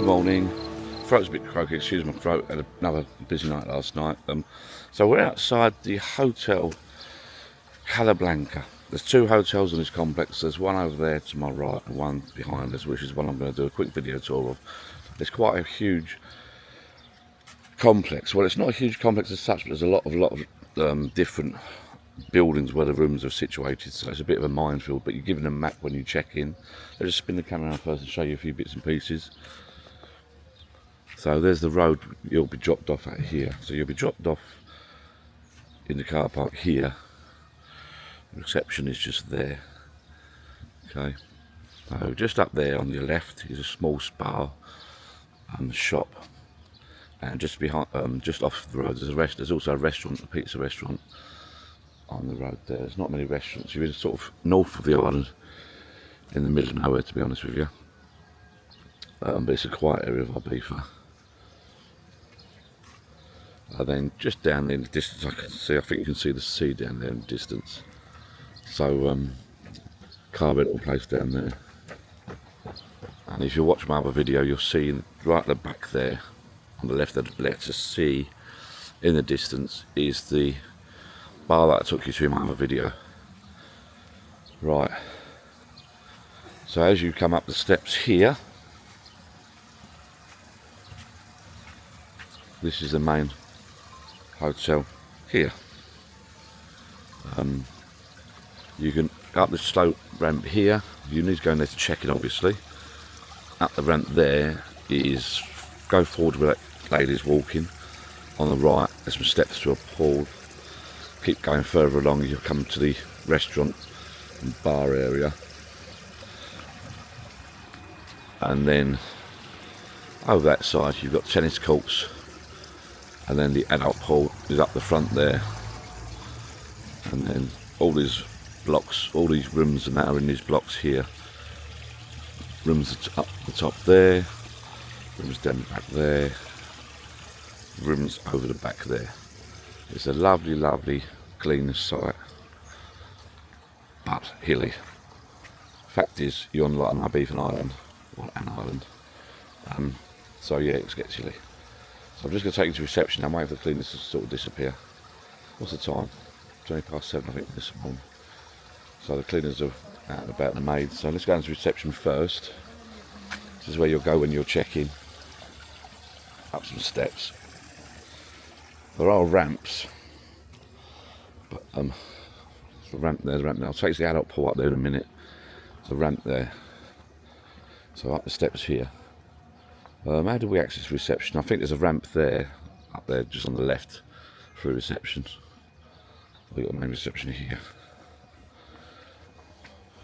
morning. Throat's a bit croaky, excuse my throat. Had another busy night last night. So we're outside the hotel Cala Blanca. There's two hotels in this complex. There's one over there to my right and one behind us, which is one I'm going to do a quick video tour of. It's quite a huge complex. Well, it's not a huge complex as such, but there's a lot of different buildings where the rooms are situated, so it's a bit of a minefield, but you're given a map when you check in. I'll just spin the camera around first and show you a few bits and pieces. So there's the road you'll be dropped off at here. So you'll be dropped off in the car park here. The reception is just there. Okay. So just up there on your left is a small spa and shop. And just behind, just off the road, there's also a restaurant, a pizza restaurant on the road there. There's not many restaurants. You're in sort of north of the island, in the middle of nowhere, to be honest with you. But it's a quiet area of Ibiza. And then just down there in the distance, I think you can see the sea down there in the distance. So, car rental place down there. And if you watch my other video, you'll see right at the back there, on the left of the letter C, in the distance, is the bar that I took you to in my other video. Right. So as you come up the steps here, this is the main hotel here. You can up the slope ramp here. You need to go in there to check in, obviously. Up the ramp there is, go forward where that lady's walking. On the right, there's some steps to a pool. Keep going further along, you'll come to the restaurant and bar area. And then over that side you've got tennis courts, and then the adult pool is up the front there. And then all these blocks, all these rooms and that are in these blocks here. Rooms up the top there, rooms down the back there, rooms over the back there. It's a lovely, lovely, clean site, but hilly. Fact is, you're on like an Ibiza island, or an island. So yeah, it gets hilly. So I'm just going to take you to reception. I'm waiting for the cleaners to sort of disappear. What's the time? 7:20, I think, this morning. So the cleaners are out and about, the maids. So let's go into reception first. This is where you'll go when you're checking. Up some steps. There are ramps, but there's a ramp there, I'll take the adult pool up there in a minute. There's a ramp there. So up the steps here. How do we access reception? I think there's a ramp there, up there, just on the left, through reception. We've got the main reception here.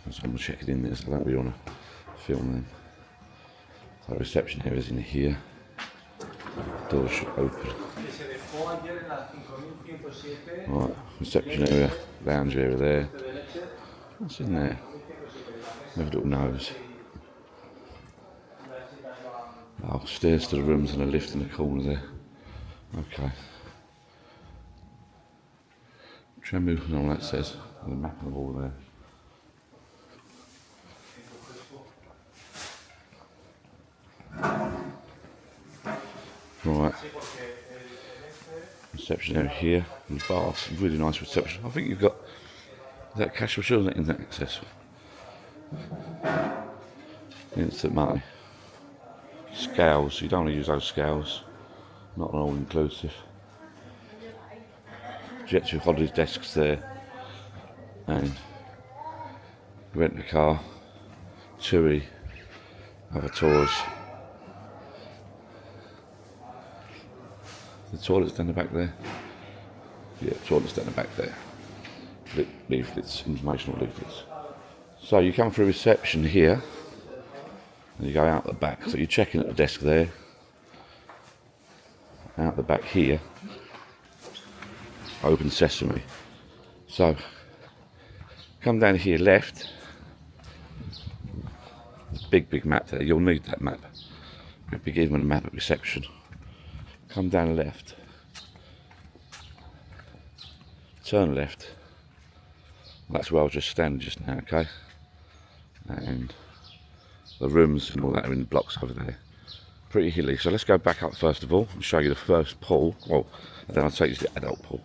There's someone checking in there, so I don't really want to film them. So reception here is in here. Doors should open. Right, reception area, lounge area there. What's in there? Never little nose. Oh, stairs to the rooms and a lift in the corner there. Okay. Tremble and all that says. And the map on the wall there. Right. Reception area here, and baths, really nice reception. I think you've got, is that cash machine in that access? Instant money. Scales, you don't want to use those scales. Not an all-inclusive. Jet to holidays desks there. And rent a car. TUI. Other tours. The toilet's down the back there. Yeah, toilet's down the back there. Leaflets, informational leaflets. So you come through reception here, and you go out the back. So you check in at the desk there. Out the back here. Open sesame. So come down here left. Big map there. You'll need that map. You'll be given a map at reception. Come down left, turn left. That's where I was just standing just now, okay? And the rooms and all that are in blocks over there. pretty hilly. So let's go back up first of all and show you the first pool. Well, and then I'll take you to the adult pool.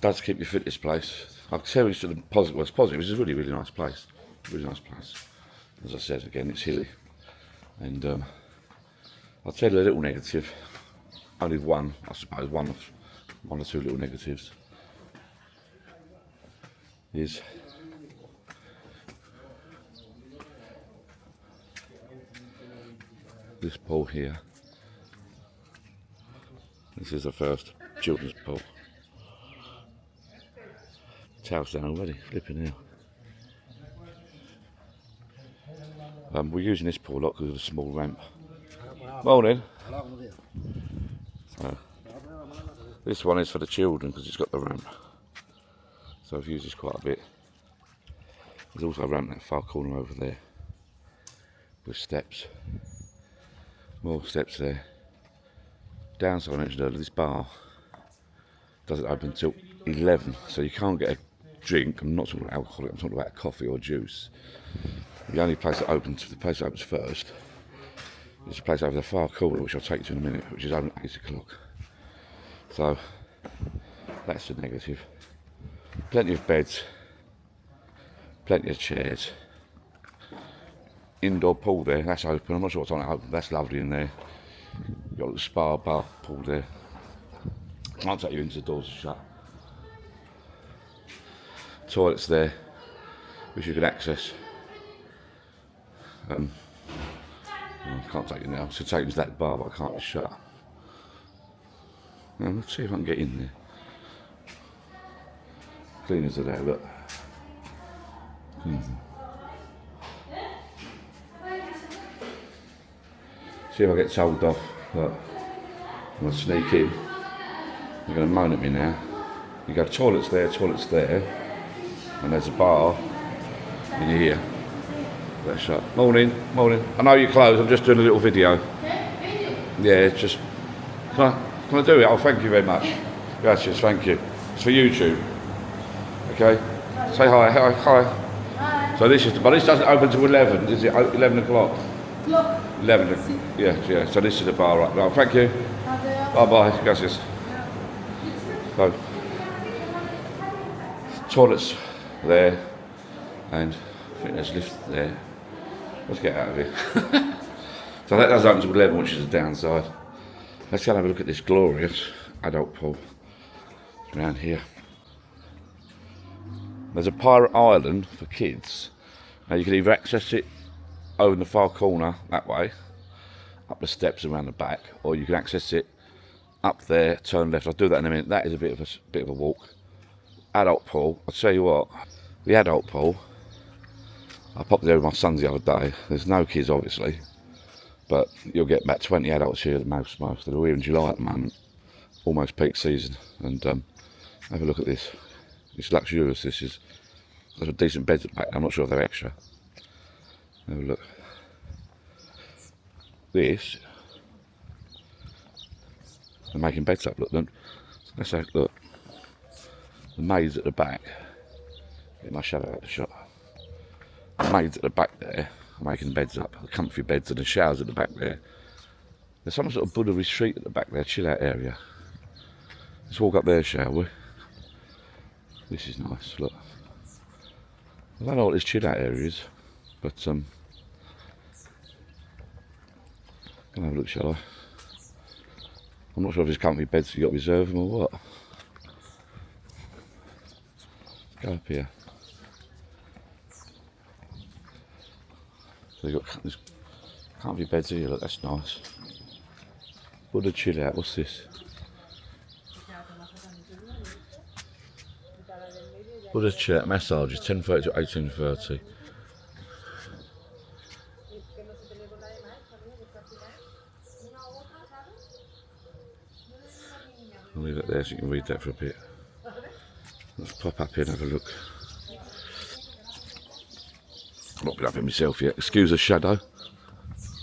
Does keep you fit, this place. I can tell you the positive. Well, it's positive. It's a really, really nice place. Really nice place. As I said again, it's hilly. And I'll tell you a little negative. Only one, I suppose, one or two little negatives. Is this pool here. This is the first children's pool. Towels down already, flipping out. We're using this pool a lot because of the small ramp. Morning. So, this one is for the children because it's got the ramp. So I've used this quite a bit. There's also a ramp in that far corner over there with steps. More steps there. Downside I mentioned earlier, this bar doesn't open until 11, so you can't get a drink. I'm not talking about alcoholic, I'm talking about coffee or juice. The only place that opens, the place that opens first, is a place over the far corner, which I'll take you to in a minute, which is open at 8 o'clock. So that's the negative. Plenty of beds, plenty of chairs. Indoor pool there, that's open. I'm not sure what's on it open, that's lovely in there. You've got the spa bar pool there. Can't take you into the doors are shut. Toilets there, which you can access. I can't take you now. I should take you to that bar, but I can't. It's shut. Now, let's see if I can get in there. Cleaners are there. Look. See if I get told off. Look. I'm going to sneak in. You're going to moan at me now. You go toilets there, and there's a bar in here. That's shut. Morning, morning. I know you're closed, I'm just doing a little video. Yeah, it's just... Can I do it? Oh, thank you very much. Gracias, thank you. It's for YouTube. Okay? Say hi, hi, hi. Hi. So this is... But this doesn't open till 11, is it? 11 o'clock? 11, yeah. So this is the bar right now. Thank you. Bye-bye, gracias. So, toilets there, and I think there's lift there. Let's get out of here. So that does open to 11, which is the downside. Let's go and have a look at this glorious adult pool around here. There's a pirate island for kids. Now you can either access it over in the far corner that way, up the steps around the back, or you can access it up there, turn left. I'll do that in a minute. That is a bit of a walk. Adult pool. I'll tell you what, the adult pool, I popped there with my sons the other day. There's no kids obviously, but you'll get about 20 adults here at the most. They're here in July at the moment, almost peak season. And have a look at this. It's luxurious. This is. There's a decent beds at the back. I'm not sure if they're extra. Have a look. This. They're making beds up. Look, let's have a look. The maids at the back. Get my shadow out of the shot. The maids at the back there are making beds up. The comfy beds and the showers at the back there. There's some sort of Buddha retreat at the back there, chill out area. Let's walk up there, shall we? This is nice, look. I don't know what this chill out area is, but gonna have a look, shall I? I'm not sure if it's comfy beds, so you got to reserve them or what. Let's go up here. So you've got this comfy beds here, look, that's nice. Buddha chill out, what's this? Buddha chill out massages, 10:30 to 18:30. I'll leave it there so you can read that for a bit. Let's pop up here and have a look. I've not been up here myself yet. Excuse the shadow.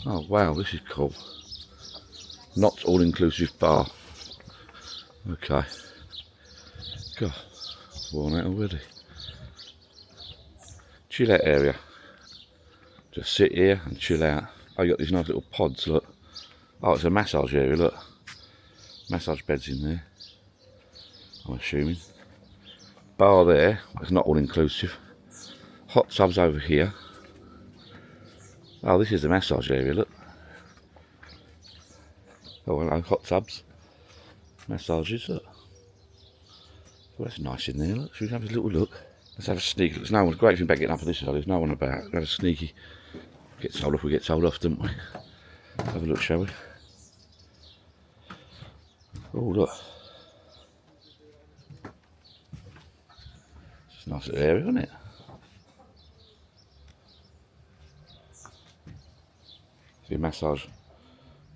Oh wow, this is cool. Not all-inclusive bar. Okay. God, worn out already. Chill out area. Just sit here and chill out. Oh, you got these nice little pods, look. Oh, it's a massage area, look. Massage beds in there, I'm assuming. Bar there, it's not all inclusive. Hot tubs over here. Oh, this is the massage area, look. Oh, hello, hot tubs. Massages, look. Well, that's nice in there, look. Should we have a little look? Let's have a sneak. There's no one. Great thing about getting up on this side, there's no one about. We'll have a sneaky. Get told off, we get told off, don't we? Have a look, shall we? Oh, look. It's a nice little area, isn't it? See a massage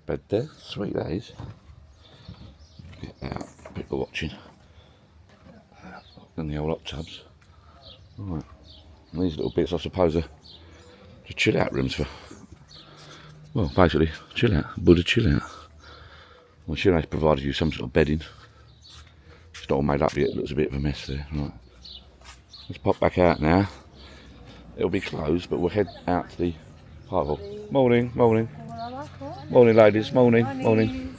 bed there. Sweet, that is. Get out. People watching. And the old hot tubs. Right. And these little bits, I suppose, are just chill out rooms for. Well, basically, chill out. Buddha chill out. Well, sure they've provided you some sort of bedding. It's not all made up yet, it looks a bit of a mess there. Right. Let's pop back out now. It'll be closed, but we'll head out to the park hall. Morning, morning. Morning, ladies, morning, morning.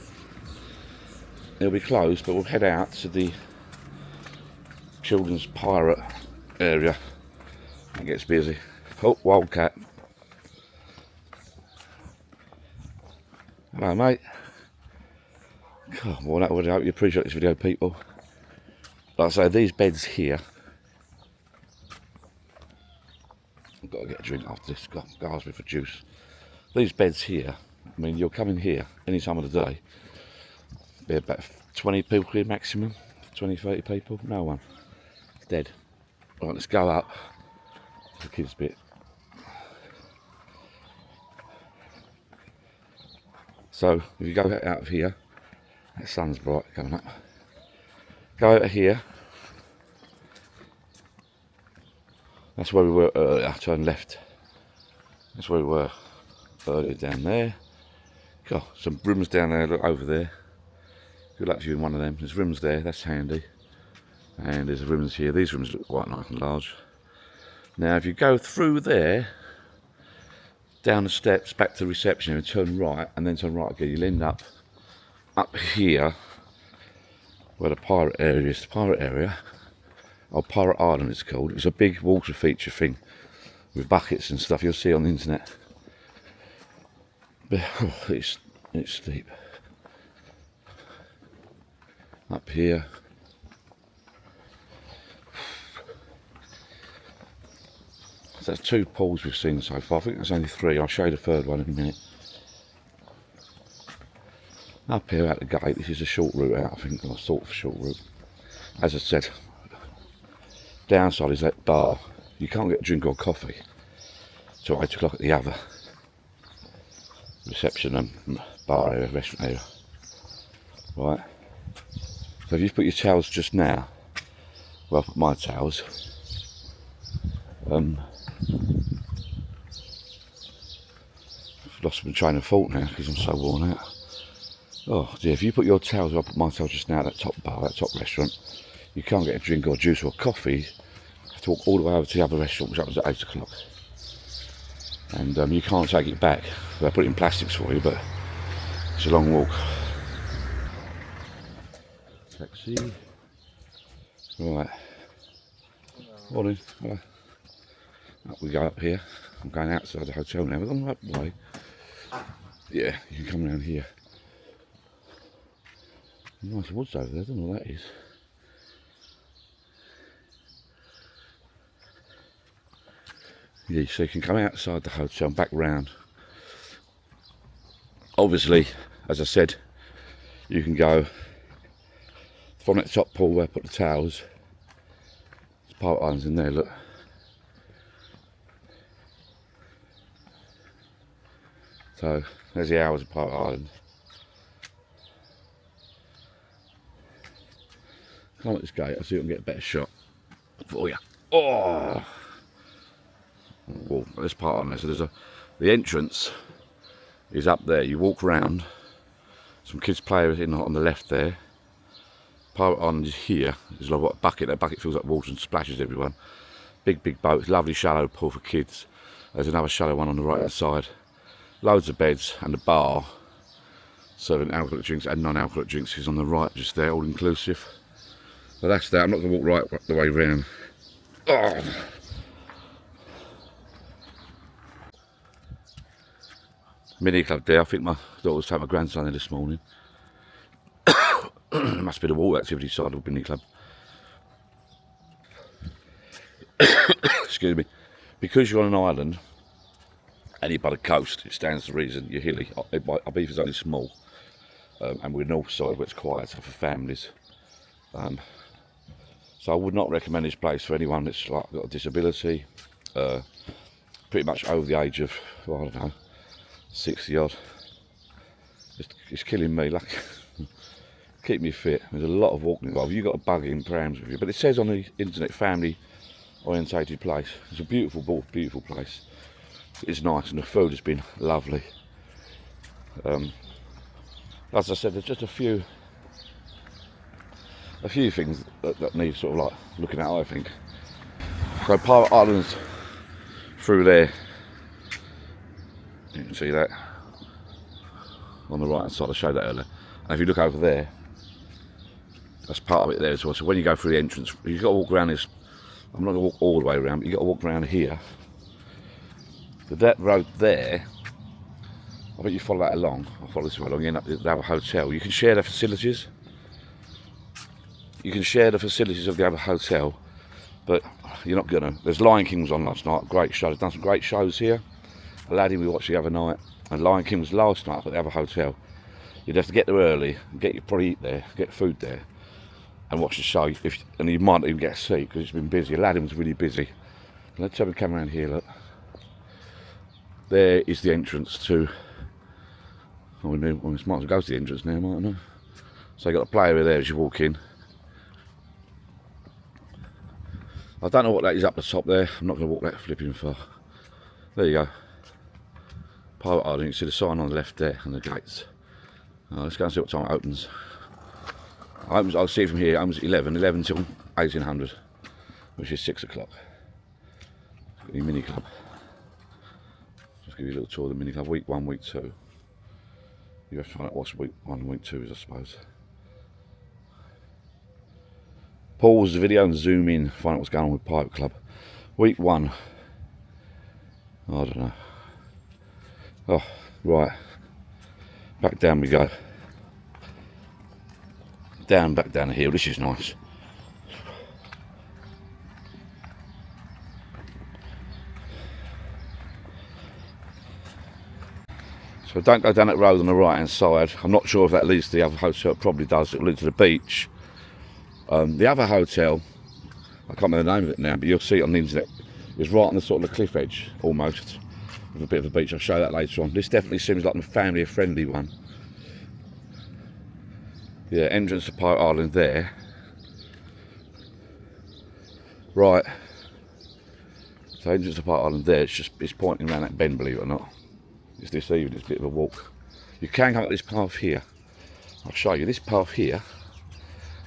It'll be closed, but we'll head out to the children's pirate area. It gets busy. Oh, wildcat. Hello, mate. God, well, I hope you appreciate this video, people. Like I say, these beds here. I've got to get a drink after this. God, ask me for juice. These beds here, I mean, you'll come in here any time of the day. Be about 20 people here maximum. 20, 30 people. No one. It's dead. Right, let's go up to the kids' bit. So, if you go out of here, that sun's bright coming up. Go over here. That's where we were earlier. Turn left. That's where we were earlier, down there. God, some rooms down there, look over there. Good luck to you in one of them. There's rooms there, that's handy. And there's rooms here. These rooms look quite nice and large. Now, if you go through there, down the steps, back to the reception and turn right, and then turn right again, you'll end up here, where the pirate area is. The pirate area, or Pirate Island it's called. It's a big water feature thing with buckets and stuff you'll see on the internet. But oh, it's steep. Up here. So that's 2 pools we've seen so far. I think there's only 3. I'll show you the 3rd one in a minute. Up here at the gate, this is a short route out, I think, or sort of short route. As I said, downside is that bar. You can't get a drink or coffee till 8 o'clock at the other reception and bar area, restaurant area. Right. So if you put your towels just now, well, I put my towels. I've lost my train of thought now because I'm so worn out. Oh dear, if you put your towels, I put my towels just now at that top bar, that top restaurant, you can't get a drink or juice or coffee. You have to walk all the way over to the other restaurant, which opens at 8 o'clock. And you can't take it back. They'll put it in plastics for you, but it's a long walk. Taxi. Right. Morning. Hello. Up we go up here. I'm going outside the hotel now. We're on the right way. Yeah, you can come around here. Nice woods over there, I don't know what that is. Yeah, so you can come outside the hotel and back round. Obviously, as I said, you can go from that top pool where I put the towels. There's pirate islands in there, look. So, there's the hours of Pirate Island. Come at this gate, I'll see if I can get a better shot for you. Oh! Well, this part on there, so there's the entrance is up there. You walk round, some kids play in on the left there. Pirate Island is here. There's a bucket. That bucket fills up water and splashes everyone. Big boat. It's a lovely shallow pool for kids. There's another shallow one on the right hand side. Loads of beds, and the bar serving alcoholic drinks and non-alcoholic drinks is on the right, just there, all inclusive. So that's that. I'm not going to walk right the way round. Oh. Mini club there. I think my daughter was taking my grandson there this morning. It must be the water activity side of the mini club. Excuse me. Because you're on an island and you're by the coast, it stands to reason you're hilly. Ibiza's only small, and we're north side where it's quieter for families. So I would not recommend this place for anyone that's like got a disability, pretty much over the age of, well, I don't know, 60 odd. It's killing me. Like, keep me fit. There's a lot of walking involved. You've got a buggy and prams with you, but it says on the internet, family orientated place. It's a beautiful place. It's nice, and the food has been lovely. As I said, there's just a few things that need sort of like looking at, I think. So Pirate Island's through there. You can see that on the right hand side. I showed that earlier. And if you look over there, that's part of it there as well. So when you go through the entrance, you've got to walk around this. I'm not going to walk all the way around, but you've got to walk around here. But that road there, I bet you follow that along. I'll follow this way along. You end up at the other hotel. You can share the facilities. You can share the facilities of the other hotel, but you're not gonna. There's Lion King was on last night. Great show. They've done some great shows here. Aladdin we watched the other night, and Lion King was last night up at the other hotel. You'd have to get there early, probably eat there, get food there, and watch the show. And you might not even get a seat because it's been busy. Aladdin was really busy. Let's have a come around here. Look, there is the entrance to. Oh, we might as well go to the entrance now, mightn't I? So you got a play over there as you walk in. I don't know what that is up the top there. I'm not going to walk that flipping far. There you go. Pirate Island. You can see the sign on the left there and the gates. Let's go and see what time it opens. I'll see it from here. It opens at 11 till 1800, which is 6 o'clock. The mini club. Just give you a little tour of the mini club. Week 1, week 2. You have to find out what's week 1 and week 2 is, I suppose. Pause the video and zoom in, find out what's going on with Pirate Club. Week 1. I don't know. Oh, right. Back down we go. Back down the hill. This is nice. So don't go down that road on the right hand side. I'm not sure if that leads to the other hotel. It probably does. It'll lead to the beach. The other hotel, I can't remember the name of it now, but you'll see it on the internet. It's right on the sort of the cliff edge, almost, with a bit of a beach. I'll show that later on. This definitely seems like a family-friendly one. Yeah, entrance to Pirate Island there. Right. So entrance to Pirate Island there. It's pointing around that bend, believe it or not. It's this evening. It's a bit of a walk. You can go up this path here. I'll show you this path here.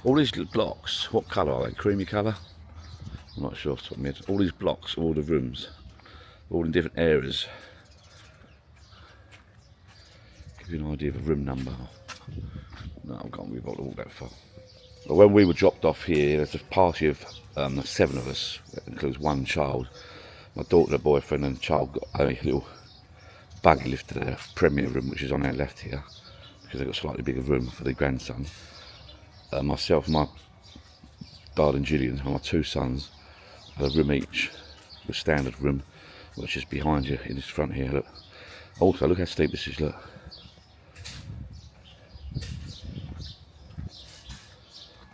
All these blocks, what colour are they? Creamy colour? I'm not sure off the top of my head. All these blocks, all the rooms, all in different areas. Give you an idea of a room number. No, I can't be able to walk that far. But when we were dropped off here, there's a party of 7 of us. That includes 1 child. My daughter, her boyfriend, and the child got a little buggy lift to their premier room, which is on our left here, because they've got a slightly bigger room for the grandson. Myself, my darling Gillian, and my 2 sons had a room each, the standard room, which is behind you in this front here. Look. Also, look how steep this is. Look.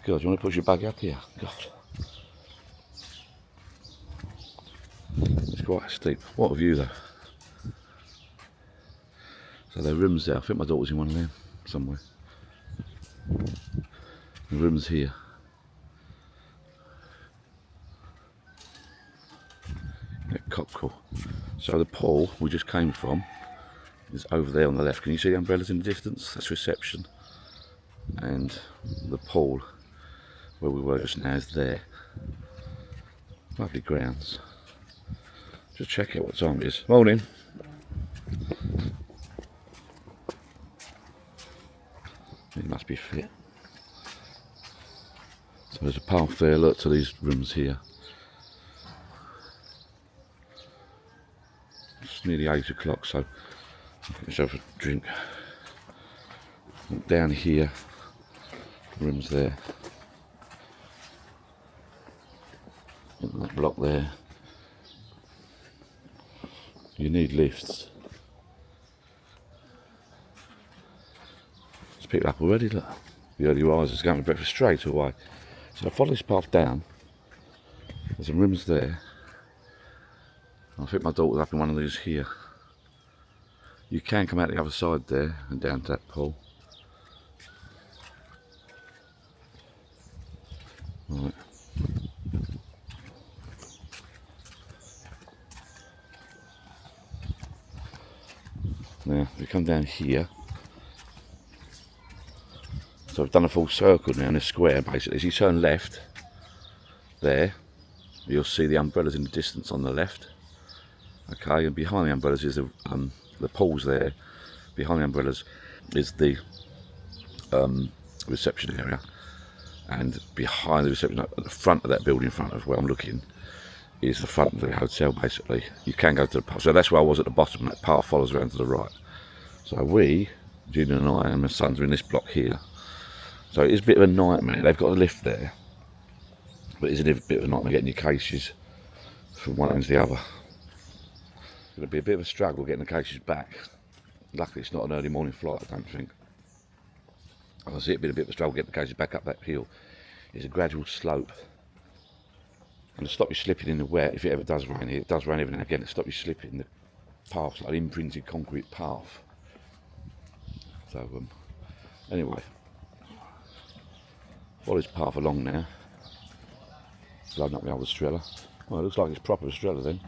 God, do you want to push your buggy up here? God, it's quite steep. What a view, though. So there are rooms there. I think my daughter's in one of them somewhere. The room's here. Yeah, cockle. So the pool we just came from is over there on the left. Can you see the umbrellas in the distance? That's reception. And the pool where we were just now is there. Lovely grounds. Just check out what time it is. Morning. He must be fit. So there's a path there, look to these rooms here. It's nearly 8 o'clock, so I'll get myself a drink. Down here, rooms there. In that block there. You need lifts. There's people up already, look. The early risers going to breakfast straight away. So I follow this path down. There's some rooms there. I think my daughter's up in one of these here. You can come out the other side there and down to that pool. Right. Now, we come down here. So I've done a full circle now in a square basically. As you turn left, there, you'll see the umbrellas in the distance on the left. Okay, and behind the umbrellas is the pools there. Behind the umbrellas is the reception area. And behind the reception, at the front of that building, in front of where I'm looking, is the front of the hotel basically. You can go to the pub. So that's where I was at the bottom. That path follows around to the right. So we, Gina and I and my sons are in this block here. So it is a bit of a nightmare. They've got a lift there. But it's a bit of a nightmare getting your cases from one end to the other. It's going to be a bit of a struggle getting the cases back. Luckily it's not an early morning flight, I don't think. I see it being a bit of a struggle getting the cases back up that hill. It's a gradual slope. And to stop you slipping in the wet, if it ever does rain here, it does rain every now and again, to stop you slipping, the path's like an imprinted concrete path. So, anyway, follow this path along now. Loading up the old Estrella. Well, it looks like it's proper Estrella then.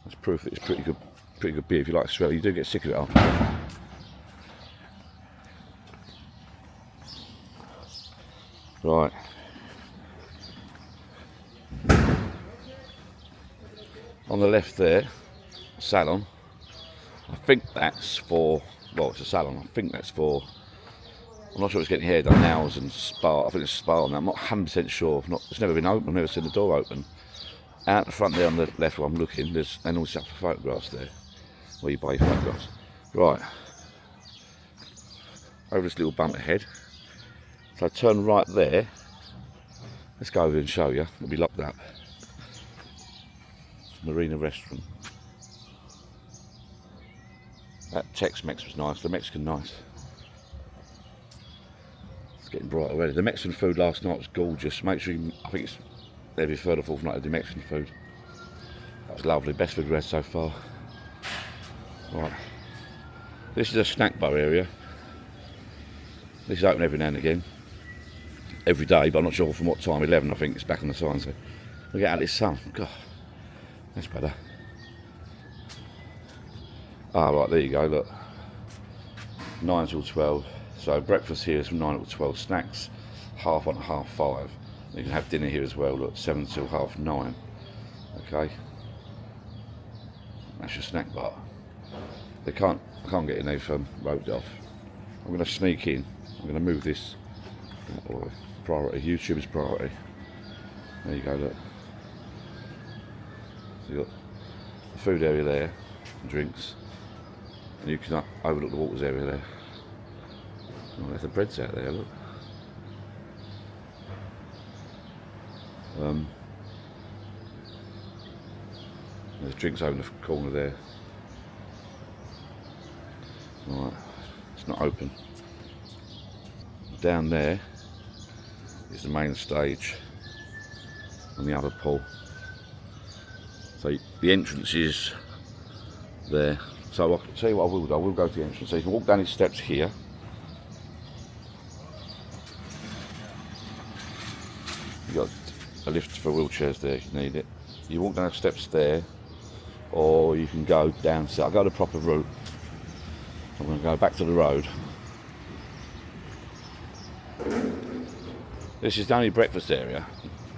That's proof that it's pretty good beer. If you like Estrella, you do get sick of it after. Right. On the left there, salon. I think that's for, well, it's a salon. I think that's for, I'm not sure it's getting hair done, nails and spa. I think it's spa now. I'm not 100% sure. It's never been open. I've never seen the door open. Out the front there on the left where I'm looking, there's an all set for photographs there, where you buy your photographs. Right. Over this little bump ahead. So I turn right there. Let's go over and show you. It'll be locked up. Marina restaurant. That Tex-Mex was nice. The Mexican nice. It's getting bright already. The Mexican food last night was gorgeous. Make sure you, I think it's every third or fourth night of the Mexican food. That was lovely. Best food we had so far. Right. This is a snack bar area. This is open every now and again. Every day, but I'm not sure from what time. 11, I think it's back on the sign. So look at this sun. God, that's better. Ah, right, there you go. Look, 9 till 12. So breakfast here is from 9 till 12. Snacks, 1:30 to 5:30. You can have dinner here as well. Look, 7 till 9:30. Okay, that's your snack bar. I can't get in. They've roped it off. I'm going to sneak in. I'm going to move this. Oh, priority. YouTuber's priority. There you go. Look. So you got the food area there, drinks, and you can overlook the waters area there. Oh, there's the breads out there. Look. There's drinks over in the corner there. Right, it's not open. Down there is the main stage and the other pool. So the entrance is there. So I'll tell you what I will do. I will go to the entrance. So you can walk down these steps here. You've got a lift for wheelchairs there if you need it. You walk down the steps there, or you can go down. So I'll go the proper route. I'm going to go back to the road. This is the only breakfast area,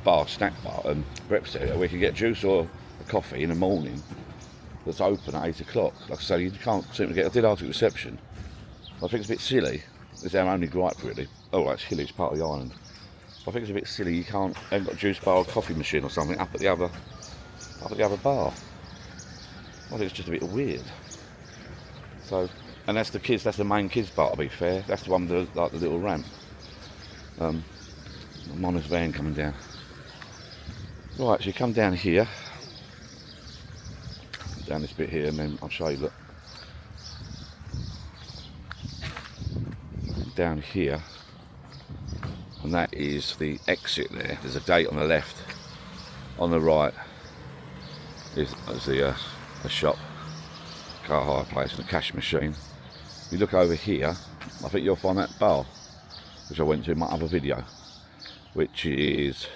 bar, snack bar, and breakfast area where you can get juice or a coffee in the morning that's open at 8 o'clock. Like I say, you can't seem to get. I did ask at reception. I think it's a bit silly. It's our only gripe really. Oh, right, it's hilly, it's part of the island. I think it's a bit silly. You haven't got a juice bar or coffee machine or something up at the other bar. I think it's just a bit weird. So, and that's the main kids bar, to be fair. That's the one with the little ramp. Mona's van coming down. Right, so you come down here, down this bit here, and then I'll show you, look. Down here, and that is the exit there. There's a gate on the left. On the right is the shop, car hire place, and a cash machine. You look over here, I think you'll find that bar, which I went to in my other video, which is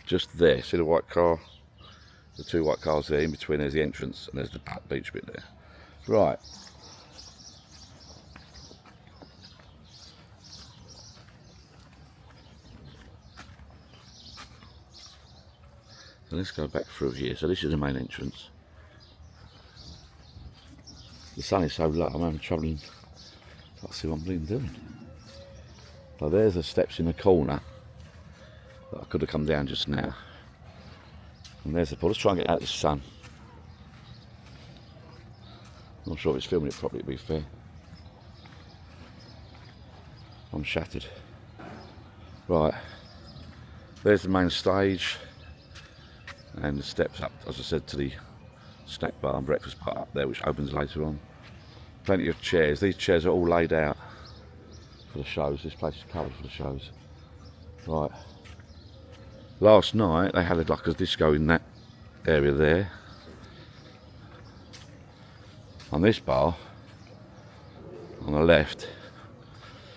just there. See the white car? The two white cars there. In between there's the entrance and there's the beach bit there. Right. So let's go back through here. So this is the main entrance. The sun is so low, I'm having trouble. Can't see what I'm doing. So there's the steps in the corner that I could have come down just now. And there's the pool. Let's try and get out of the sun. I'm not sure if it's filming it properly, to be fair. I'm shattered. Right. There's the main stage. And the steps up, as I said, to the snack bar and breakfast part up there, which opens later on. Plenty of chairs. These chairs are all laid out for the shows. This place is covered for the shows. Right. Last night they had like a disco in that area there. On this bar, on the left,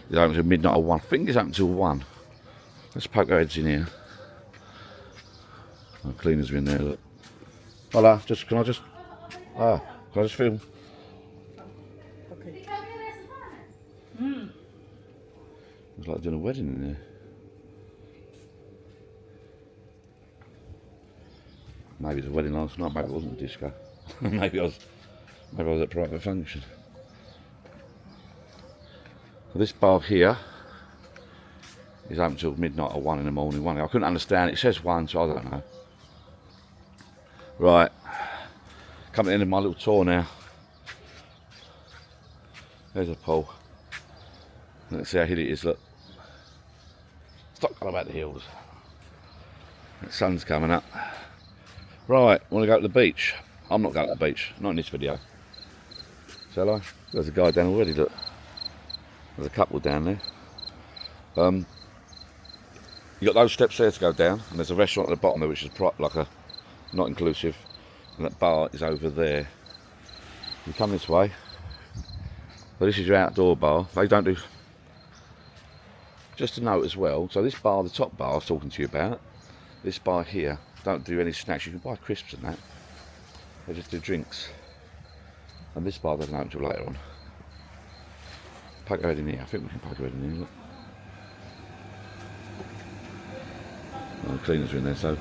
it's open till midnight or 1. I think it's open till 1. Let's poke our heads in here. Oh, cleaners are in there, look. Hola, can I just film? Okay. It's like doing a wedding in there. Maybe it was a wedding last night, maybe it wasn't a disco. maybe I was at a private function. Well, this bar here is open till midnight or 1 in the morning. I couldn't understand it. It says 1, so I don't know. Right, coming to the end of my little tour now. There's a pool. Let's see how hilly it is, look. Stop going about the hills. The sun's coming up. Right, want to go to the beach? I'm not going to the beach, not in this video. Shall I? There's a guy down already, look. There's a couple down there. You got those steps there to go down, and there's a restaurant at the bottom there which is like a not inclusive, and that bar is over there. You come this way. So this is your outdoor bar. They don't do, just to note as well, so this bar, the top bar I was talking to you about, this bar here, don't do any snacks. You can buy crisps and that. They just do drinks. And this bar doesn't open until later on. Poke our head in here. I think we can poke our head in here. Look. Oh, the cleaners are in there, so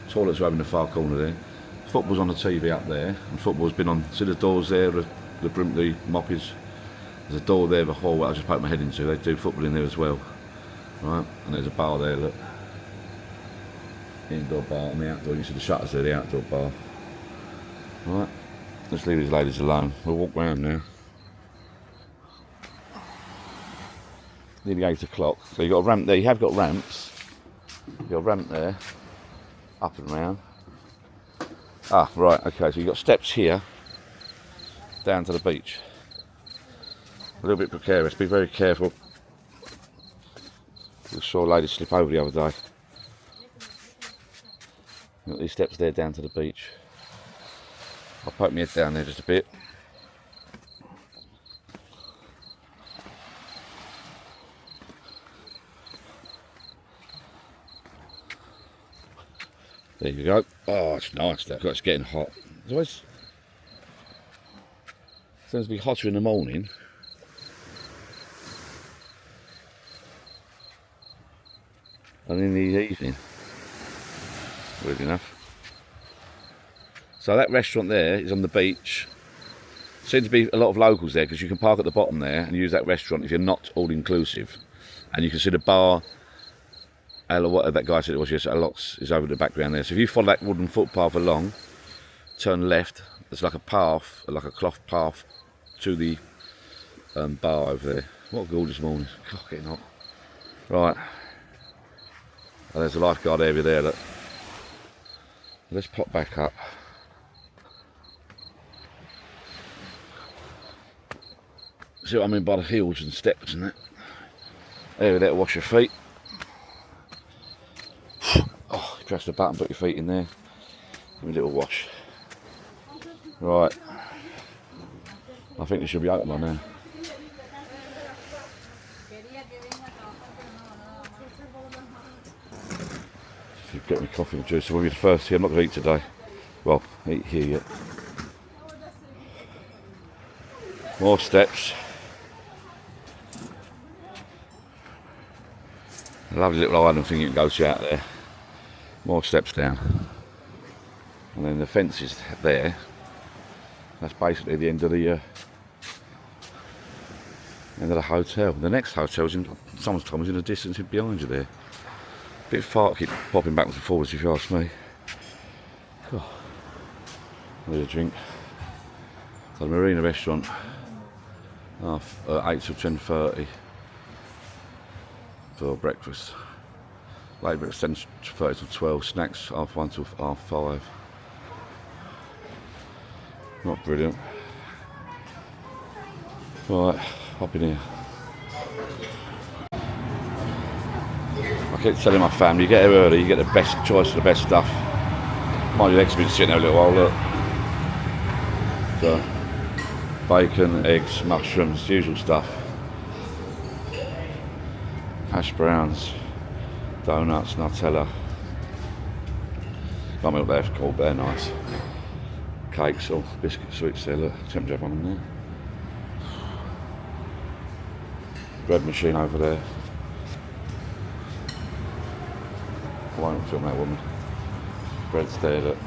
toilets are over in the far corner there. Football's on the TV up there, and football's been on. See the doors there, the moppies. There's a door there, the hallway I just poked my head into. They do football in there as well. Right, and there's a bar there, look. Indoor bar and the outdoor. You see the shutters there, the outdoor bar. Right, let's leave these ladies alone. We'll walk round now. Nearly 8 o'clock. So you've got a ramp there. You have got ramps. You've got a ramp there. Up and round. Ah, right, okay, so you've got steps here down to the beach. A little bit precarious, be very careful. We saw a lady slip over the other day. Got these steps there down to the beach. I'll poke my head down there just a bit. There you go. Oh, it's nice though. It's getting hot. It's always seems to be hotter in the morning. And in the evening. Weird enough. So that restaurant there is on the beach. Seems to be a lot of locals there because you can park at the bottom there and use that restaurant if you're not all inclusive. And you can see the bar, whatever that guy said it was, yes, Alox is over the background there. So if you follow that wooden footpath along, turn left, there's like a path, like a cloth path to the bar over there. What a gorgeous morning. God, getting hot. Right. Oh, there's a lifeguard area there. Look. Let's pop back up. See what I mean by the hills and steps and that. Area there to wash your feet. Oh, you press the button, put your feet in there. Give me a little wash. Right. I think it should be open by now. Get me coffee and juice. So we'll be the first here. I'm not going to eat today. Well, eat here yet. More steps. A lovely little island thing you can go to out there. More steps down. And then the fence is there. That's basically the end of the hotel. The next hotel's in, someone's told me, in the distance behind you there. Bit far, keep popping backwards and forwards if you ask me. Oh, need a drink. So the Marina restaurant, 8 till 10:30 for breakfast. Late breakfast 10:30 till 12. Snacks 1:30 till 5:30. Not brilliant. Right, hop in here. I keep telling my family, you get here early, you get the best choice of the best stuff. My legs have been sitting there a little while, look. So, bacon, eggs, mushrooms, usual stuff. Hash browns, donuts, Nutella. Can't remember what they're called, but they're nice. Cakes or biscuit sweets there, look. Temperature one in there. Bread machine over there. I won't film that woman. Bread's there, look.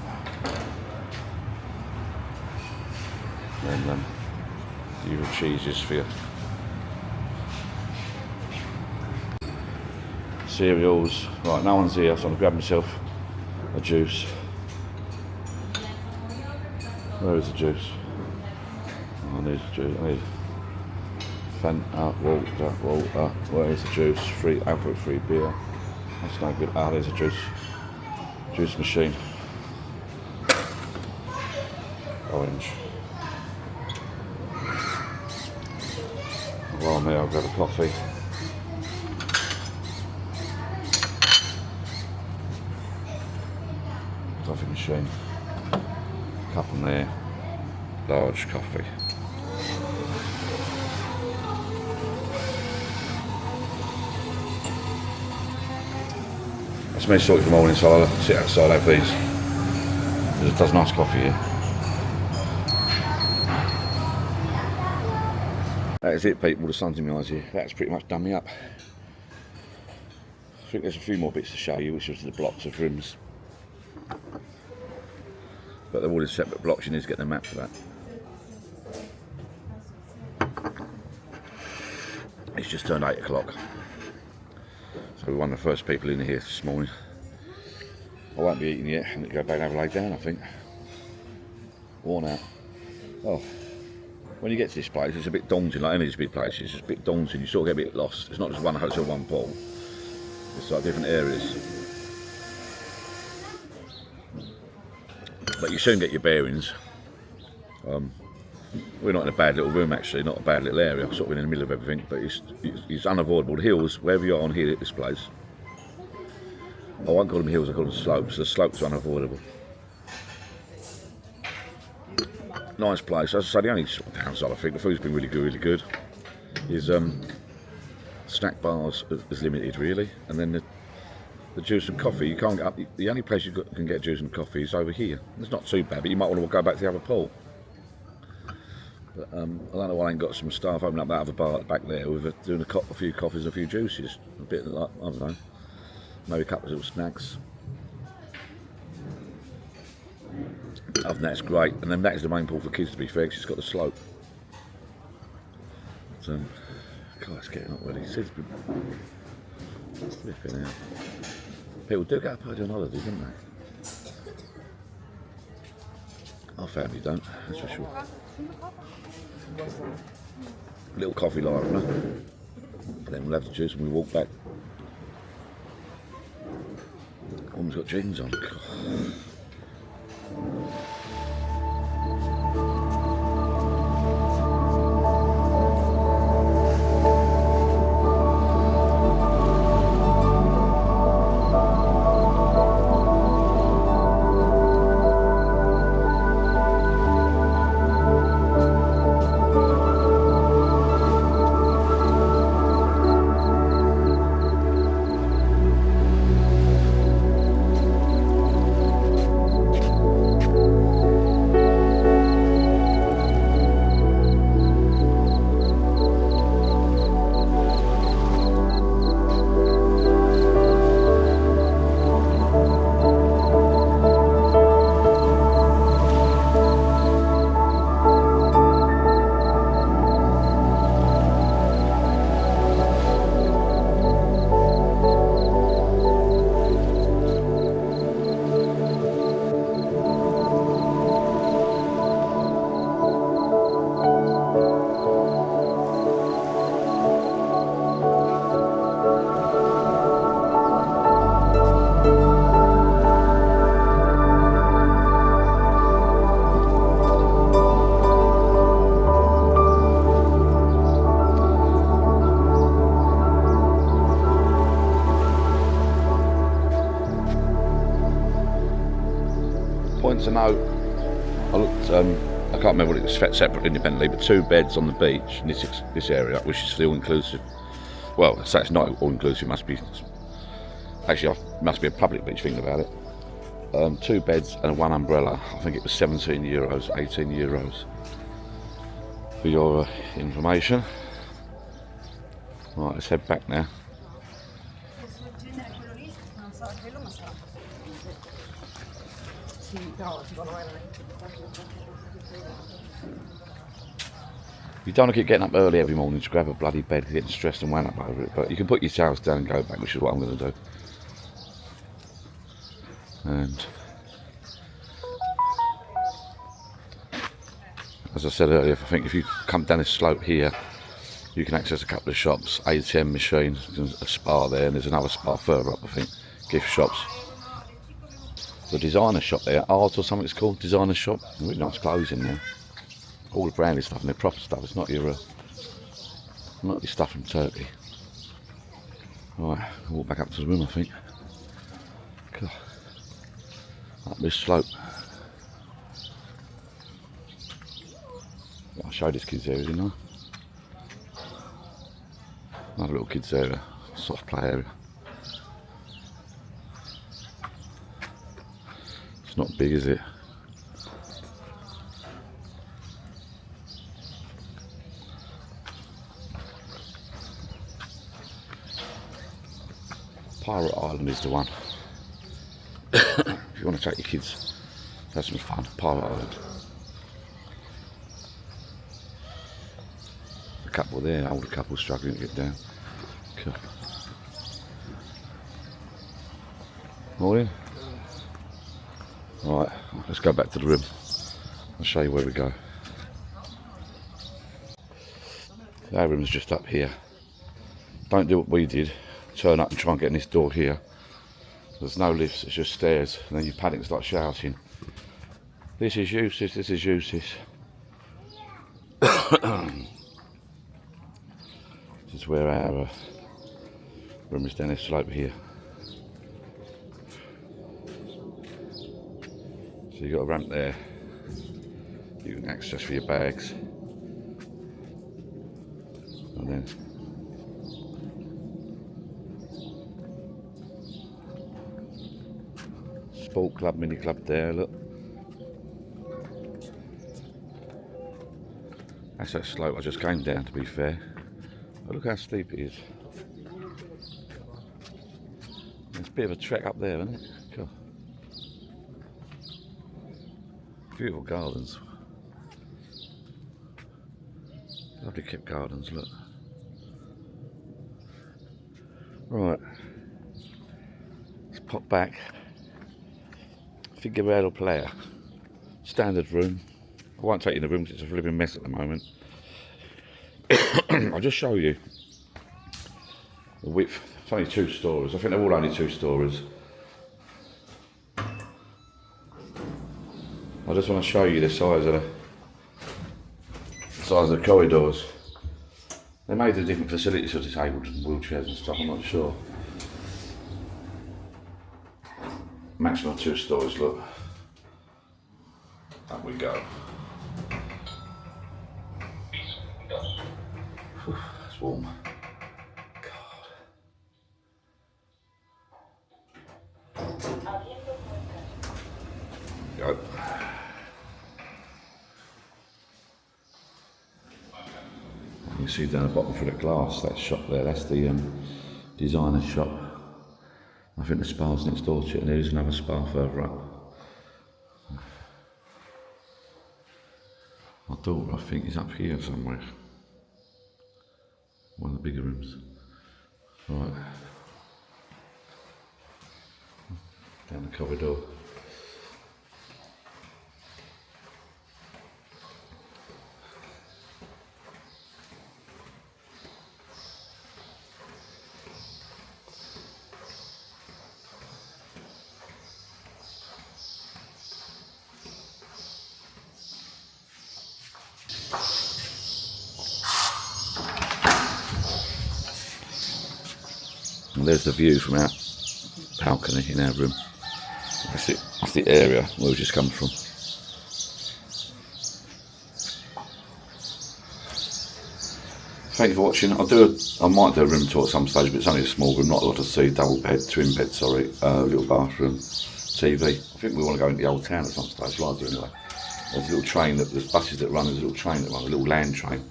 And the usual cheeses for you. Cereals. Right, no one's here, so I'm going to grab myself a juice. Where is the juice? Oh, I need a juice. I need Fanta, water. Where is the juice? Free alcohol, free beer. That's no good. Ah, there's a juice machine. Orange. While I'm there, I'll grab a coffee. Coffee machine. Cup on there. Large coffee. That's me sorted for the morning, so I'll sit outside, have these. It does nice coffee here. That is it, people. The sun's in my eyes here. That's pretty much done me up. I think there's a few more bits to show you, which is the blocks of rooms. But they're all in separate blocks, you need to get the map for that. It's just turned 8 o'clock. So we're one of the first people in here this morning. I won't be eating yet, I'm going to go back and have a lay down, I think. Worn out. Oh, when you get to this place, it's a bit daunting, like any of these big places, it's a bit daunting, you sort of get a bit lost. It's not just one hotel, one pool. It's like different areas. But you soon get your bearings. We're not in a bad little room actually, not a bad little area, sort of in the middle of everything, but it's unavoidable. The hills, wherever you are on here at this place, I won't call them hills, I call them slopes. The slopes are unavoidable. Nice place. As I say, the only sort of downside, I think, the food's been really good, is snack bars is limited really, and then the juice and coffee, you can't get, the only place you can get juice and coffee is over here. It's not too bad, but you might want to go back to the other pool. But I don't know why I ain't got some staff opening up that other bar back there with doing a few coffees and a few juices. A bit like, I don't know, maybe a couple of little snacks. Other than that, it's great. And then that is the main pool for kids, to be fair, 'cause it's got the slope. So, God, it's getting up already. It's flipping out. People do get up early on holidays, don't they? Our family don't, that's for sure. A little coffee light, no? Then we'll have the juice and we walk back. Woman's got jeans on. God. Point to note, I looked, I can't remember what it was separate independently, but 2 beds on the beach in this area, which is still inclusive. Well, so it's not all inclusive, must be, actually it must be a public beach thinking about it. 2 beds and 1 umbrella. I think it was €17, €18 for your information. Right, let's head back now. You don't want to keep getting up early every morning to grab a bloody bed, getting stressed and wound up over it, but you can put your towels down and go back, which is what I'm going to do. And as I said earlier, I think if you come down this slope here, you can access a couple of shops, ATM machines, a spa there, and there's another spa further up, I think, gift shops. The designer shop there, Art or something it's called, designer shop. Really nice clothes in there. All the branded stuff and the proper stuff. It's not your stuff from Turkey. Right, I'll walk back up to the room, I think. God. Up this slope. I showed this kids area, didn't I? Another little kids area, soft play area. It's not big, is it? Pirate Island is the one. If you want to take your kids, have some fun. Pirate Island. A couple there, older couple struggling to get down. Cool. Morning. Right, let's go back to the room. I'll show you where we go. Our room's just up here. Don't do what we did. Turn up and try and get in this door here. There's no lifts, it's just stairs, and then you panic and start shouting. This is useless, this is useless. This is where our room is down this slope here. So you've got a ramp there. You can access for your bags. And then sport club, mini club there, look. That's that slope I just came down, to be fair. But look how steep it is. It's a bit of a trek up there, isn't it? Cool. Beautiful gardens. Lovely kept gardens, look. Right, let's pop back. Figueral player. Standard room. I won't take you in the room because it's a flipping mess at the moment. I'll just show you the width. It's only 2 stories. I think they're all only 2 stories. I just want to show you the size of the corridors. They made the different facilities for disabled and wheelchairs and stuff, I'm not sure. Maximum 2 stories, look. Up we go. Whew, it's warm. Go. You can see down the bottom through the glass, that shop there, that's the designer shop. I think the spa's next door to it, and there is another spa further up. My daughter, I think, is up here somewhere. One of the bigger rooms. Right. Down the corridor. And there's the view from our balcony in our room. That's it. That's the area where we've just come from. Thank you for watching. I might do a room tour at some stage, but it's only a small room, not a lot to see. Double bed, twin bed, sorry, little bathroom, TV. I think we want to go into the old town at some stage. Well, I do anyway. There's a little train there's buses that run. There's a little train that runs, a little land train.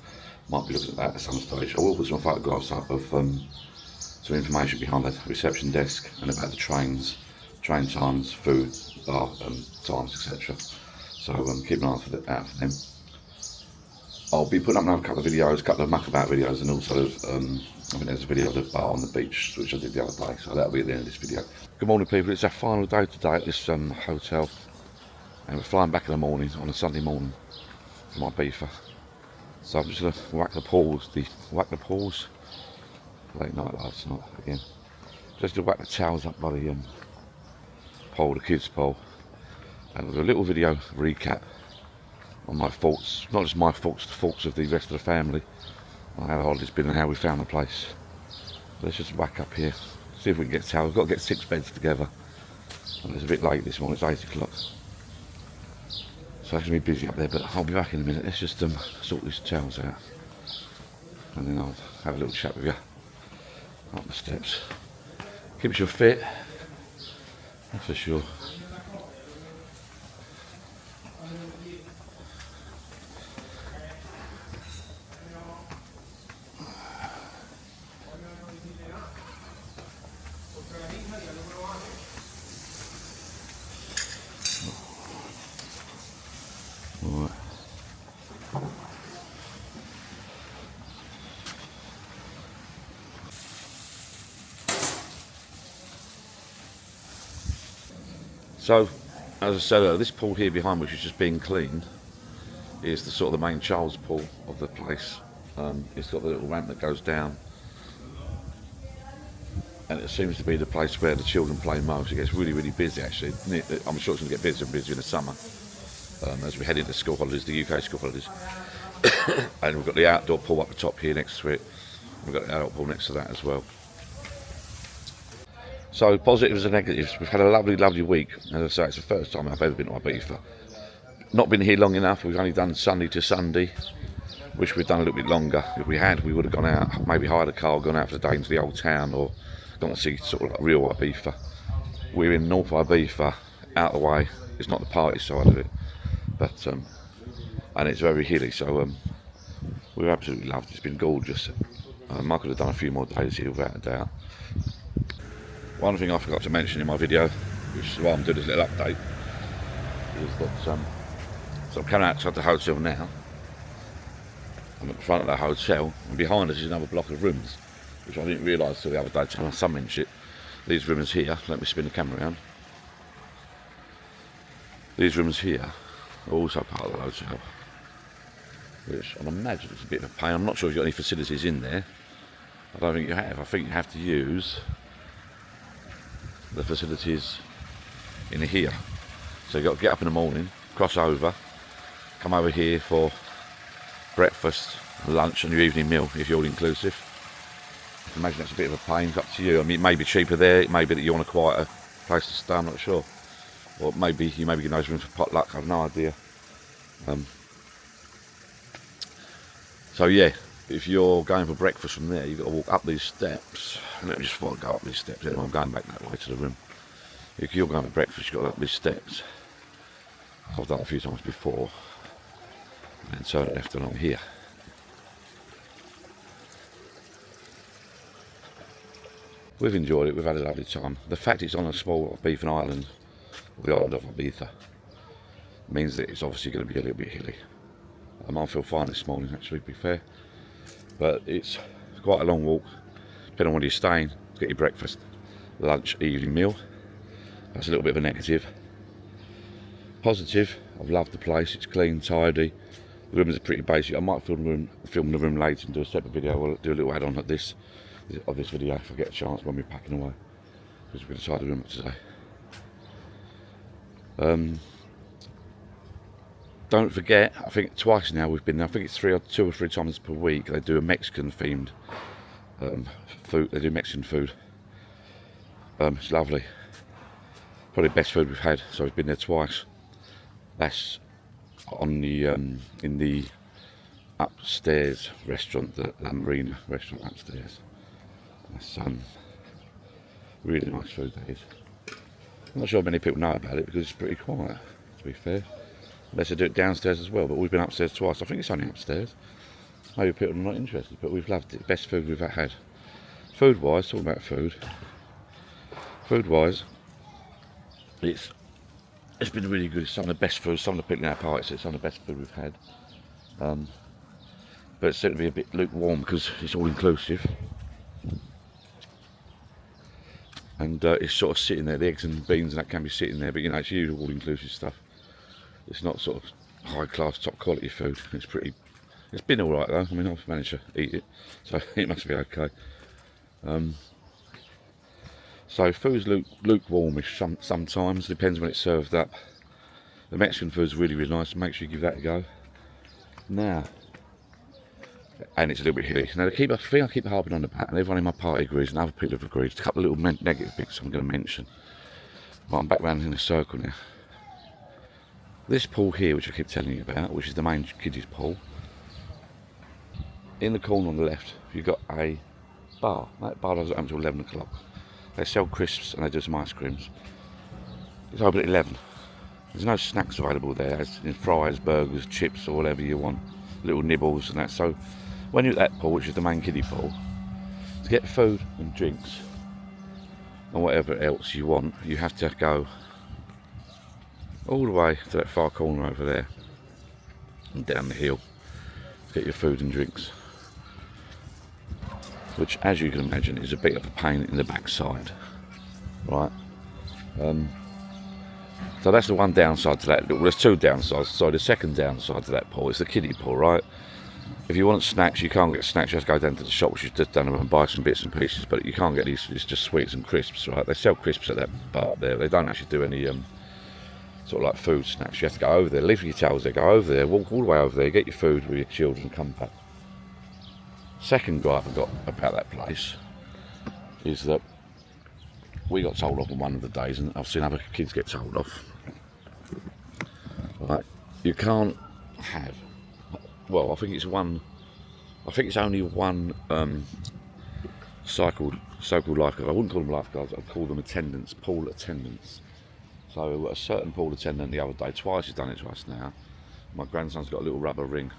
Might be looking at that at some stage. I will put some photographs up of some information behind the reception desk and about the trains, train times, food, bar times, etc. So keep an eye out for them. I'll be putting up another couple of videos, a couple of muckabout videos, and also I think there's a video of the bar on the beach, which I did the other day, so that'll be at the end of this video. Good morning, people. It's our final day today at this hotel, and we're flying back in the morning, on a Sunday morning, from Ibiza. So I'm just going to whack the pause, late night last night again. Just to whack the towels up by the pole, the kids' pole, and with a little video recap on my faults, not just my faults, the faults of the rest of the family, on how the holiday's been and how we found the place. Let's just whack up here, see if we can get towels. We've got to get 6 beds together, and it's a bit late this morning, it's 8 o'clock. So I'm going to be busy up there, but I'll be back in a minute. Let's just sort these towels out, and then I'll have a little chat with you up the steps. Keeps you fit, that's for sure. Right. So, as I said, this pool here behind, which is just being cleaned, is the sort of the main child's pool of the place. It's got the little ramp that goes down, and it seems to be the place where the children play most. It gets really, really busy actually. I'm sure it's going to get busier and busier in the summer as we head into school holidays, the UK school holidays. And we've got the outdoor pool up the top here next to it. We've got the adult pool next to that as well. So positives and negatives. We've had a lovely, lovely week. As I say, it's the first time I've ever been to Ibiza. Not been here long enough. We've only done Sunday to Sunday. Wish we'd done a little bit longer. If we had, we would have gone out, maybe hired a car, gone out for the day into the old town, or gone to see sort of like real Ibiza. We're in North Ibiza, out of the way. It's not the party side of it, but and it's very hilly. So we've absolutely loved it. It's been gorgeous. I could have done a few more days here without a doubt. One thing I forgot to mention in my video, which is why I'm doing this little update, is that So I'm coming outside the hotel now. I'm at the front of the hotel, and behind us is another block of rooms, which I didn't realise till the other day till I summoned it. These rooms here, let me spin the camera around. These rooms here are also part of the hotel, which I imagine is a bit of a pain. I'm not sure if you've got any facilities in there. I don't think you have. I think you have to use the facilities in here. So you've got to get up in the morning, cross over, come over here for breakfast, lunch and your evening meal if you're all inclusive. I can imagine that's a bit of a pain. It's up to you. I mean, it may be cheaper there, it may be that you want a quieter place to stay, I'm not sure. Or maybe you may be getting those rooms for potluck, I have no idea. So yeah, if you're going for breakfast from there, you've got to walk up these steps. Let me just go up these steps. I'm going back that way to the room. If you're going for breakfast, you've got to go up these steps. I've done it a few times before. And turn left along here. We've enjoyed it, we've had a lovely time. The fact it's on a small beacon island, the island of Ibiza, means that it's obviously going to be a little bit hilly. I feel fine this morning actually, to be fair. But it's quite a long walk, depending on where you're staying, to get your breakfast, lunch, evening meal. That's a little bit of a negative. Positive, I've loved the place, it's clean, tidy. The rooms are pretty basic. I might film the room later and do a separate video. We'll do a little add-on of this video if I get a chance when we're packing away, because we're going to tidy the room up today. Don't forget, I think twice now we've been there. I think it's 2 or 3 times per week. They do a Mexican themed food. They do Mexican food. It's lovely. Probably the best food we've had. So we've been there twice. That's on the in the upstairs restaurant, the marina restaurant upstairs. That's really nice food, that is. I'm not sure many people know about it because it's pretty quiet, to be fair. Unless they do it downstairs as well, but we've been upstairs twice. I think it's only upstairs. Maybe people are not interested, but we've loved it. Best food we've had. Food wise, talking about food. Food wise, it's been really good. It's some of the best food. Some of the people in our party said it's some of the best food we've had. But it's certainly a bit lukewarm because it's all inclusive. And it's sort of sitting there, the eggs and beans and that can be sitting there, but you know, it's usual all inclusive stuff. It's not sort of high class, top quality food. It's been alright though. I mean, I've managed to eat it, so it must be okay. So food's lukewarmish sometimes, depends when it's served up. The Mexican food's really, really nice, make sure you give that a go. Now, and it's a little bit hilly. Now, I keep harping on about, and everyone in my party agrees, and other people have agreed. There's a couple of little negative bits I'm going to mention. But I'm back round in a circle now. This pool here, which I keep telling you about, which is the main kiddies pool, in the corner on the left, you've got a bar. That bar doesn't open until 11 o'clock. They sell crisps and they do some ice creams. It's open at 11. There's no snacks available there, as in fries, burgers, chips, or whatever you want. Little nibbles and that. So when you're at that pool, which is the main kiddie pool, to get food and drinks and whatever else you want, you have to go all the way to that far corner over there and down the hill to get your food and drinks, which, as you can imagine, is a bit of a pain in the backside, right? So that's the one downside to that. Well, there's 2 downsides. So the second downside to that pool is the kiddie pool, right? If you want snacks, you can't get snacks. You have to go down to the shop, which is just down and buy some bits and pieces. But you can't get these. It's just sweets and crisps, right? They sell crisps at that bar there. They don't actually do any sort of like food snacks. You have to go over there, leave your towels there, go over there, walk all the way over there, get your food with your children, come back. Second gripe I got about that place is that we got told off on one of the days, and I've seen other kids get told off. Right, you can't have. Well, I think it's only one so-called lifeguard. I wouldn't call them lifeguards. I'd call them attendants, pool attendants. So a certain pool attendant the other day, twice he's done it to us now. My grandson's got a little rubber ring.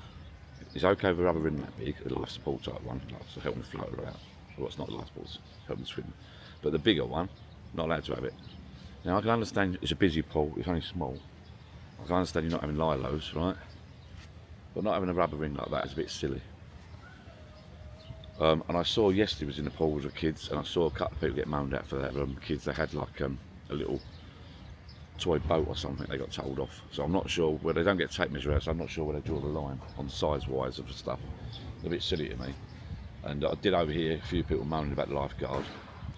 It's okay with a rubber ring that big, a life support type one, like to help him float her out. Well, it's not life support, help him swim. But the bigger one, not allowed to have it. Now I can understand it's a busy pool, it's only small. I can understand you're not having lilos, right? But not having a rubber ring like that is a bit silly. And I saw yesterday was in the pool with the kids, and I saw a couple of people get moaned at for their kids. They had like a little toy boat or something they got told off. So I'm not sure where they don't get tape measure out, so I'm not sure where they draw the line on size wise of the stuff. It's a bit silly to me. And I did overhear a few people moaning about the lifeguard.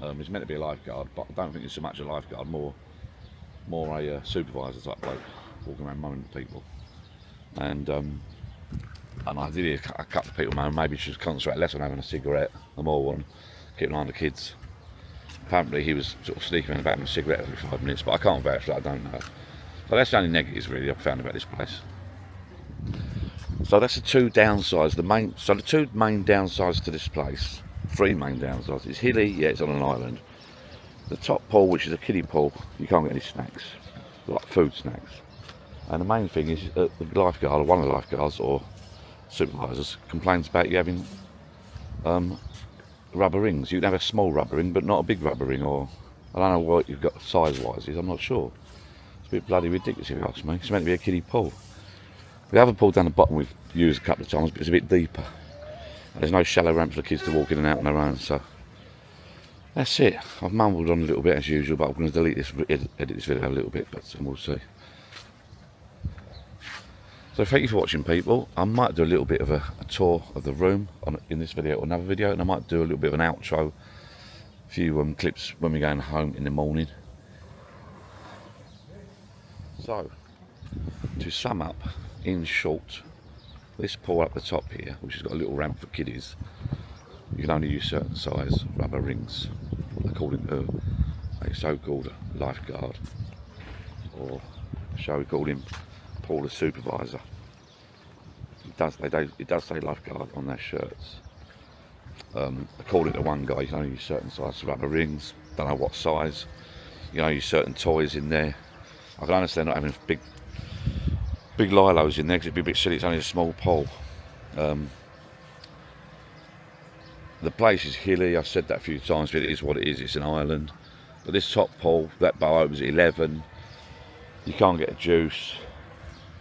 It's meant to be a lifeguard, but I don't think it's so much a lifeguard, more a supervisor type bloke walking around moaning at people. And I did hear a couple of people moan maybe she should concentrate less on having a cigarette and more on keeping an eye on the kids. Apparently he was sort of sneaking around about having a cigarette every 5 minutes, but I can't vouch for that, I don't know. So that's the only negatives really I've found about this place. So that's the two downsides. The two main downsides to this place, three main downsides. It's hilly, yeah, it's on an island. The top pool, which is a kiddie pool, you can't get any snacks, like food snacks. And the main thing is the lifeguard, or one of the lifeguards or supervisors, complains about you having rubber rings. You can have a small rubber ring, but not a big rubber ring, or I don't know what you've got size-wise. I'm not sure. It's a bit bloody ridiculous if you ask me. It's meant to be a kiddie pool. The other pool down the bottom we've used a couple of times, but it's a bit deeper. And there's no shallow ramp for the kids to walk in and out on their own, so that's it. I've mumbled on a little bit as usual, but I'm going to edit this video a little bit, but we'll see. So thank you for watching, people. I might do a little bit of a tour of the room in this video or another video, and I might do a little bit of an outro, a few clips when we're going home in the morning. So, to sum up, in short, this pool up the top here, which has got a little ramp for kiddies, you can only use certain size rubber rings, according to a so-called lifeguard, or shall we call him Paul the supervisor. It does say lifeguard on their shirts. According to one guy, you can only use certain size rubber rings. Don't know what size. You can only use certain toys in there. I can understand not having big lilos in there because it'd be a bit silly. It's only a small pool. The place is hilly. I've said that a few times, but it is what it is. It's an island. But this top pool, that bar opens at 11. You can't get a juice,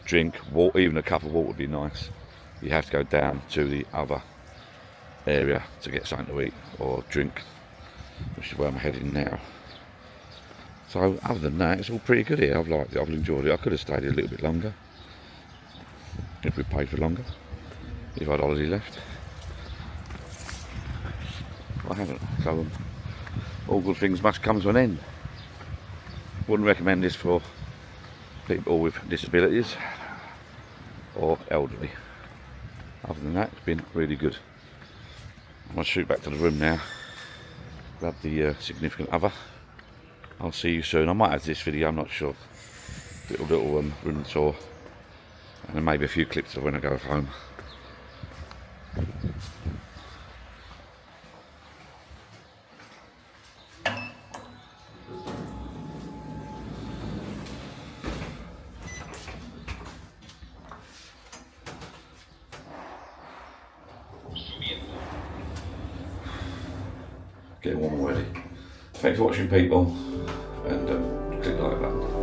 drink, water, even a cup of water would be nice. You have to go down to the other area to get something to eat or drink, which is where I'm heading now. So other than that, it's all pretty good here. I've liked it, I've enjoyed it. I could have stayed here a little bit longer if we paid for longer, if I had holiday left. I haven't, so all good things must come to an end. Wouldn't recommend this for people with disabilities or elderly. Other than that, it's been really good. I'm going to shoot back to the room now, grab the significant other. I'll see you soon. I might have this video, I'm not sure. Little room tour, and then maybe a few clips of when I go home. Get warm already. Thanks for watching, people, and click the like button.